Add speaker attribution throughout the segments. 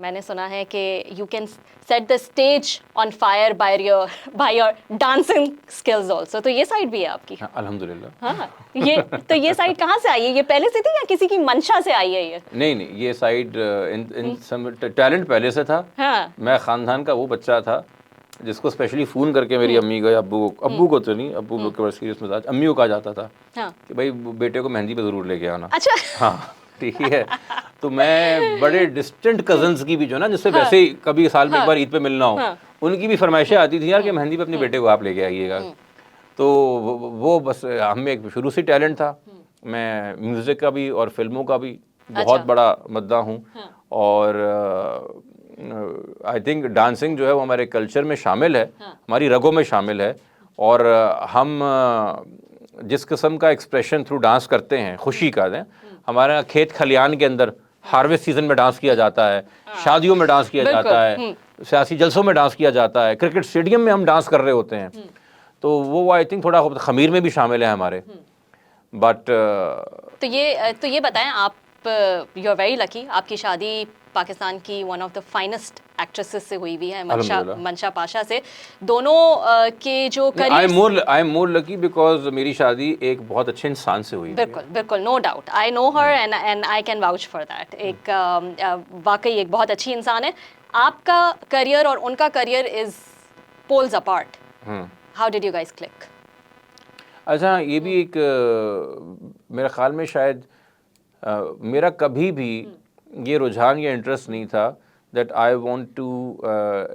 Speaker 1: मैंने सुना है कि you can set the stage on fire by your dancing skills also, तो ये साइड भी है आपकी?
Speaker 2: अल्हम्दुलिल्लाह।
Speaker 1: हाँ, ये साइड कहाँ से आई है? ये पहले से थी या किसी की मंशा से आई है ये?
Speaker 2: नहीं, ये साइड इन सम टैलेंट पहले से था।
Speaker 1: हाँ।
Speaker 2: मैं ख़ानदान का वो बच्चा था जिसको स्पेशली फ़ोन करके मेरी अम्मी को या अब्बू को तो नहीं, अब्बू के बड़े सीरियस मिजाज, अम्मी को कहा जाता था
Speaker 1: हाँ।
Speaker 2: कि भाई बेटे को मेहंदी पे ज़रूर लेके आना।
Speaker 1: अच्छा।
Speaker 2: हाँ, ठीक है। तो मैं बड़े डिस्टेंट कज़न्स की भी जो ना, जिससे वैसे ही कभी साल में एक बार ईद पे मिलना हो, उनकी भी फरमाइशें आती थी यार कि मेहंदी पे अपने बेटे को आप लेके आइएगा। तो वो बस हमें एक शुरू से टैलेंट था। मैं म्यूज़िक का भी और फिल्मों का भी बहुत बड़ा मद्दा हूँ। और आई थिंक डांसिंग जो है वो हमारे कल्चर में शामिल है, हमारी रगों में शामिल है। और हम जिस किस्म का एक्सप्रेशन थ्रू डांस करते हैं, खुशी का दें, हमारे यहाँ खेत खलियान के अंदर हार्वेस्ट सीजन में डांस किया जाता है, शादियों में डांस किया जाता है, सियासी जलसों में डांस किया जाता है, क्रिकेट स्टेडियम में हम डांस कर रहे होते हैं। तो वो आई थिंक थोड़ा खमीर में भी शामिल है हमारे। बट
Speaker 1: तो ये बताएं, आप यू आर वेरी लकी, आपकी शादी पाकिस्तान की one of the finest actresses से हुई हुई है, मंशा पाशा से। दोनों के जो career,
Speaker 2: I am more lucky because मेरी शादी एक बहुत अच्छे इंसान से हुई।
Speaker 1: बिल्कुल, no doubt, I know her and I can vouch for that. एक वाकई एक बहुत अच्छी इंसान है। आपका करियर और उनका career is poles apart. How did you guys click?
Speaker 2: अच्छा, ये भी एक मेरे ख्याल में शायद मेरा कभी भी ये रुझान या इंटरेस्ट नहीं था that I want to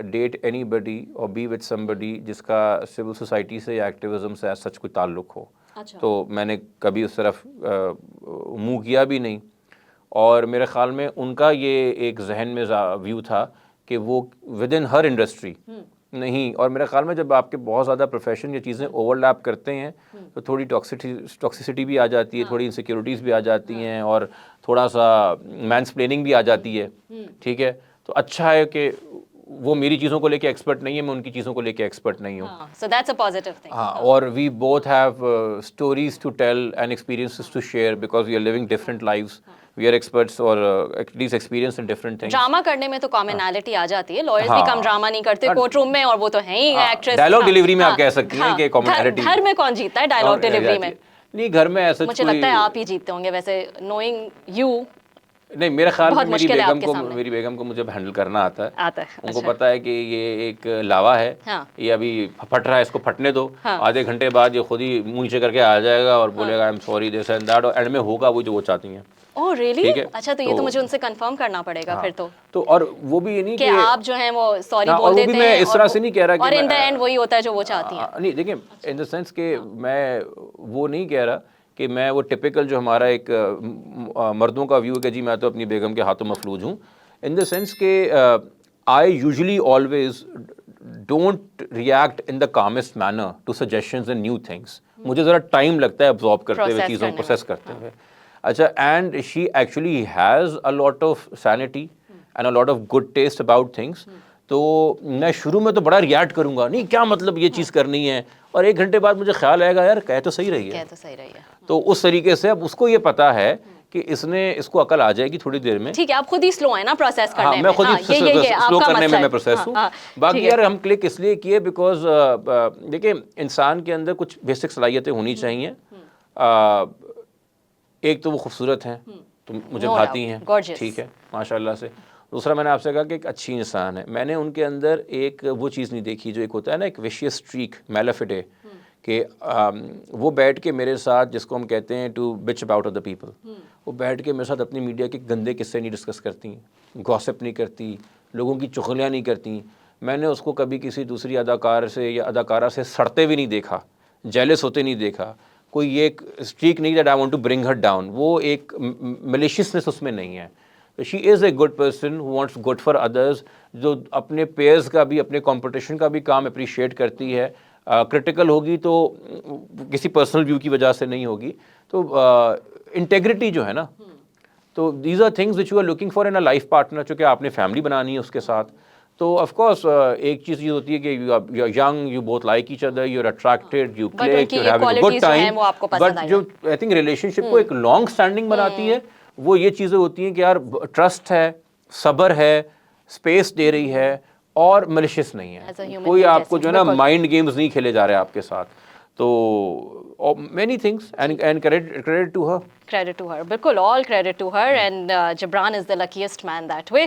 Speaker 2: date anybody और बी विद समबडी जिसका सिविल सोसाइटी से या एक्टिविज्म से सच कोई ताल्लुक़ हो।
Speaker 1: अच्छा।
Speaker 2: तो मैंने कभी उस तरफ मुँह किया भी नहीं। और मेरे ख़्याल में उनका ये एक जहन में व्यू था कि वो विद इन हर इंडस्ट्री नहीं। और मेरे ख्याल में जब आपके बहुत ज़्यादा प्रोफेशन ये चीज़ें ओवरलैप करते हैं तो थोड़ी टॉक्सिसिटी भी आ जाती है, थोड़ी इनसिक्योरिटीज़ भी आ जाती हैं, और थोड़ा सा मैंसप्लेनिंग भी आ जाती है। ठीक है, तो अच्छा है कि वो मेरी चीज़ों को लेके एक्सपर्ट नहीं है, मैं उनकी चीज़ों को लेके एक्सपर्ट नहीं हूँ।
Speaker 1: So that's a positive thing.
Speaker 2: हाँ, और we both have stories to tell and experiences to share because we are living different lives. We are experts और at least experience in different things.
Speaker 1: Drama करने में तो commonality आ जाती है, lawyers भी कम drama नहीं करते कोर्ट रूम में, और वो तो है ही एक्ट्रेस।
Speaker 2: डायलॉग डिलीवरी में आप कह सकती हैं कि कॉमनैलिटी।
Speaker 1: घर में कौन जीतता है डायलॉग डिलीवरी में?
Speaker 2: नहीं, घर में ऐसा
Speaker 1: मुझे लगता है आप ही जीतते होंगे वैसे, नोइंग यू।
Speaker 2: नहीं, मेरे ख्याल में मेरी बेगम को मुझे हैंडल करना आता है। उनको
Speaker 1: अच्छा।
Speaker 2: पता है कि ये एक लावा है, ये अभी फट रहा है, इसको फटने दो, आधे घंटे बाद ये खुद ही मुंह नीचे करके आ जाएगा और बोलेगा I am sorry this and that, और एंड में होगा वो जो वो चाहती हैं।
Speaker 1: Oh really? अच्छा, तो ये तो मुझे उनसे कंफर्म करना पड़ेगा फिर तो।
Speaker 2: और वो भी ये नहीं
Speaker 1: कि आप जो हैं वो सॉरी बोल देते हैं,
Speaker 2: मैं इस तरह से नहीं कह रहा कि
Speaker 1: और इन द एंड वही होता है जो वो चाहती हैं।
Speaker 2: नहीं, देखिए इन द सेंस कि मैं वो नहीं कह रहा कि मैं वो टिपिकल जो हमारा एक मर्दों का व्यू है कि जी मैं तो अपनी बेगम के हाथों मफलूज हूँ। इन द सेंस के I usually always don't react in the calmest manner to suggestions and new things. मुझे ज़रा टाइम लगता है अब्जॉर्ब करते हुए, चीज़ों को प्रोसेस करते हुए। अच्छा, and she actually has a lot of sanity and a lot of good taste about things. तो मैं शुरू में तो बड़ा रिएक्ट करूंगा, नहीं क्या मतलब ये चीज़ करनी है, और एक घंटे बाद मुझे ख्याल आएगा यार कह तो सही रही है। तो उस तरीके से अब उसको ये पता है कि इसको अकल आ जाएगी थोड़ी देर में।
Speaker 1: ठीक है, आप खुद ही स्लो है ना प्रोसेस करने में।
Speaker 2: मैं खुद ही स्लो करने में मैं प्रोसेस हूँ। बाकी यार हम क्लिक इसलिए किए बिकॉज देखिए इंसान के अंदर कुछ बेसिक सलाहियतें होनी चाहिए। एक तो वो खूबसूरत हैं, तो मुझे भाती हैं, ठीक है माशाल्लाह से। दूसरा मैंने आपसे कहा कि एक अच्छी इंसान है। मैंने उनके अंदर एक वो चीज़ नहीं देखी जो एक होता है ना एक विशियस स्ट्रीक, मैलेफिडे, कि वो बैठ के मेरे साथ, जिसको हम कहते हैं to bitch about of the people, वो बैठ के मेरे साथ अपनी मीडिया के गंदे किस्से नहीं डिस्कस करती, गॉसिप नहीं करती, लोगों की चुगलियाँ नहीं करती। मैंने उसको कभी किसी दूसरी अदाकार से या अदाकारा से सड़ते भी नहीं देखा, जेलस होते नहीं देखा। कोई ये एक स्ट्रीक नहीं that I want to bring her down, वो एक मैलिशियसनेस उसमें नहीं है। She is a good person who wants good for others, जो अपने पेयर्स का भी, अपने कंपटीशन का भी काम अप्रिशिएट करती है। क्रिटिकल होगी तो किसी पर्सनल व्यू की वजह से नहीं होगी। तो इंटेग्रिटी जो है ना, तो these are things which you are looking for in a life partner, चूँकि आपने फैमिली बनानी है उसके साथ। तो ऑफ कोर्स एक चीज़ ये होती है कि you are young, you both like each other, you are attracted, you click, you having a good time. But जो आई थिंक रिलेशनशिप को एक लॉन्ग स्टैंडिंग बनाती है वो ये चीज़ें होती हैं कि यार ट्रस्ट है, सब्र है, स्पेस दे रही है और मलिशियस नहीं
Speaker 1: As a
Speaker 2: है,
Speaker 1: human
Speaker 2: कोई
Speaker 1: being
Speaker 2: आपको
Speaker 1: जैसे,
Speaker 2: जो है ना
Speaker 1: बिल्कुल।
Speaker 2: माइंड गेम्स नहीं खेले जा रहे आपके साथ, तो many things and credit to her
Speaker 1: Credit to her, बिल्कुल, all credit to her, and Gibran is the luckiest man that way.